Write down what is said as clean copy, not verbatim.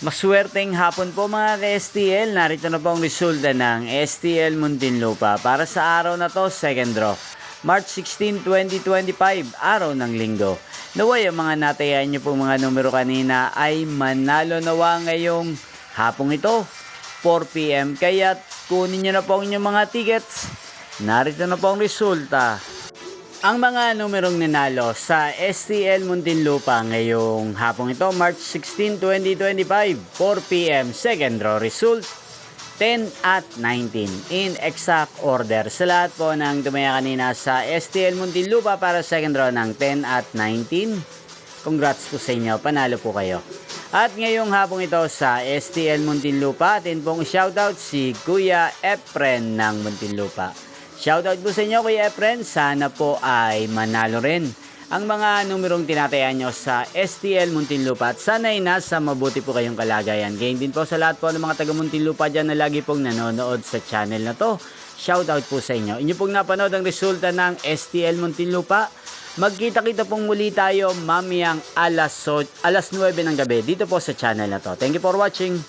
Maswerteng hapon po mga ka-STL. Narito na po ang resulta ng STL Muntinlupa para sa araw na to, second draw. March 16, 2025, araw ng linggo. Naway ang mga natayan nyo pong mga numero kanina ay manalo nawa ngayong hapong ito, 4 PM. Kaya kunin nyo na po ang inyong mga tickets. Narito na po ang resulta. Ang mga numerong nanalo sa STL Muntinlupa ngayong hapong ito, March 16, 2025, 4 PM, second draw result, 10 at 19. In exact order. Sa lahat po ng tumaya kanina sa STL Muntinlupa para second draw ng 10 at 19, congrats po sa inyo, panalo po kayo. At ngayong hapong ito sa STL Muntinlupa, atin pong shoutout si Kuya Efren ng Muntinlupa. Shoutout po sa inyo Kuya Efren, sana po ay manalo rin ang mga numerong tinatayaan nyo sa STL Muntinlupa at sana ay nasa mabuti po kayong kalagayan. Ganyan din po sa lahat po ng mga taga Muntinlupa dyan na lagi pong nanonood sa channel na to. Shoutout po sa inyo. Inyo pong napanood ang resulta ng STL Muntinlupa. Magkita-kita pong muli tayo mamayang alas 9 ng gabi dito po sa channel na to. Thank you for watching.